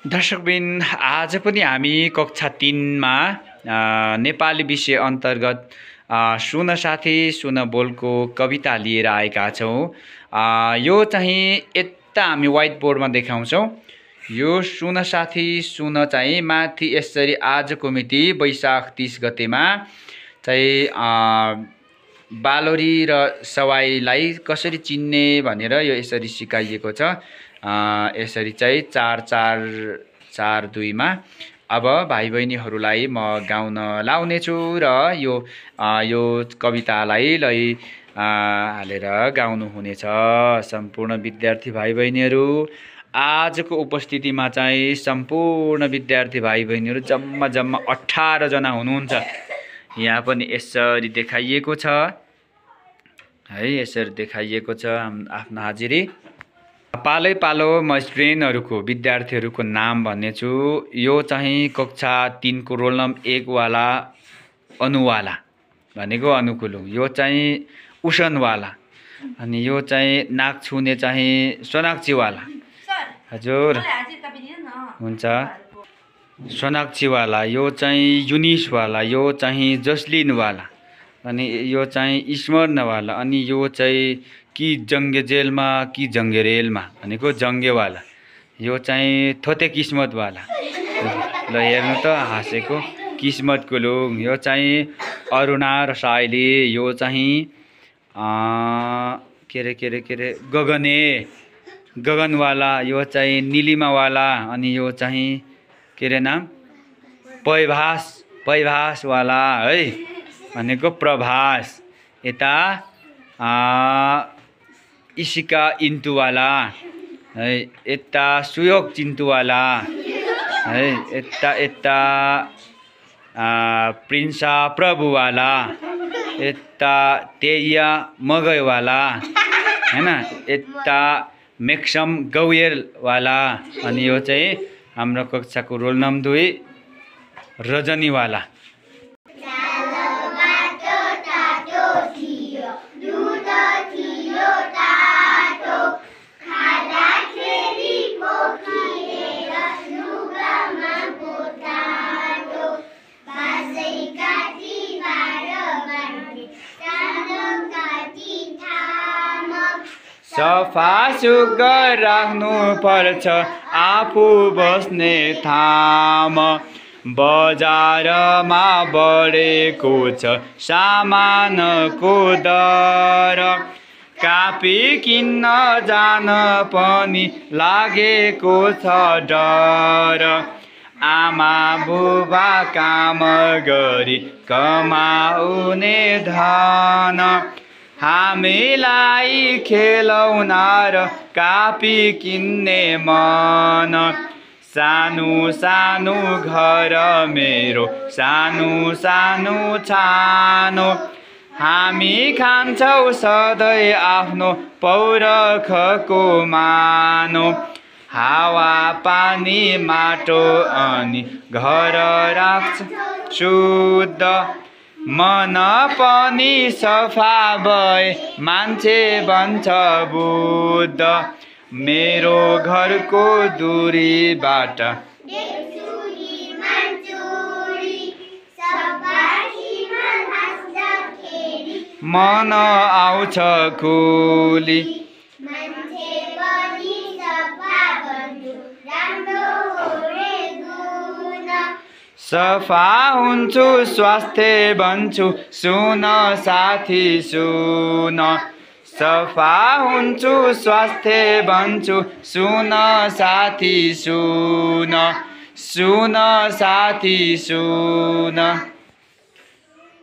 दर्शकबिन आज पनि हामी कक्षा 3 मा नेपाली विषय अन्तर्गत सुन साथी सुन बोलको कविता लिएर आएका छौं। यो चाहिँ यता हामी व्हाइट बोर्डमा देखाउँछौं। यो सुन साथी सुन चाहिँ माथि यसरी आजको मिति वैशाख 30 गतेमा चाहिँ बालोरी र सवाईलाई कसरी चिन्ने भनेर यो यसरी सिकाइएको छ। यसरी चाहिँ 4-4-4-2 मा अब भाइ बहिनीहरूलाई म गाउन लाउने छु र यो कवितालाई हालेर गाउनु हुनेछ। सम्पूर्ण विद्यार्थी भाइ बहिनीहरू आजको उपस्थितिमा चाहिँ सम्पूर्ण विद्यार्थी भाइ बहिनीहरू जम्मा 18 जना हुनुहुन्छ। यहाँ पनि यसरी देखाइएको छ है, यसरी देखाइएको छ आफ्नो हाजिरी। पालै पालो म स्टुडेन्टहरुको विद्यार्थीहरुको नाम भन्ने छु। यो चाहिँ कक्षा 3 को रोल नम्बर 1 वाला अनुवाला भनेको अनुकुलु, यो चाहिँ उषनवाला, अनि यो चाहिँ नाक छुने चाहिँ सोनाक्षीवाला। हजुर हुन्छ, सोनाक्षीवाला, यो चाहिँ युनिसवाला, यो चाहिँ जसलिनवाला, अनि यो चाहिँ स्मरणवाला, अनि यो चाहिँ कि जङ्गे जेलमा कि जङ्गे रेलमा भनेको जङ्गेवाला, यो चाहिँ थोते किस्मतवाला। ल हेर्नु त हाँसेको किस्मतको लुङ। यो चाहिँ अरुणा र साइली, यो चाहिँ के रे गगनवाला, यो चाहिँ नीलिमावाला, अनि यो चाहिँ के रे नाम पैभासवाला है भनेको प्रभास। यता इशिका इन्तुवाला है, यता सुयोग चिन्तुवाला है, यता प्रिन्सा प्रभुवाला, यता तेया मगैवाला हैन, यता मेक्सम गौयरवाला, अनि यो चाहिँ हाम्रो कक्षाको रोल नम्बर 2 रजनीवाला। सफा सुग्घर राख्नु पर्छ आफू बस्ने ठाम, बजारमा बढेको छ सामानको दर, कापी किन्न जान पनि लागेको छ डर, आमा बुबा काम गरी कमाउने धन, हामीलाई खेलौना र कापी किन्ने मन, सानो सानो घर मेरो सानो सानो छानो, हामी खान्छौ सधैँ आफ्नो पौरखको मानो, हावा पानी माटो अनि घर राख्छ शुद्ध, मन पनि सफा भए मान्छे बन्छ बुद्ध, मेरो घरको दूरीबाट मन आउँछ खुली, सफा हुन्छु स्वास्थ्य बन्छु सुन साथी सुन, सफा हुन्छु स्वास्थ्य बन्छु सुन साथी सुन, सुन साथी सुन।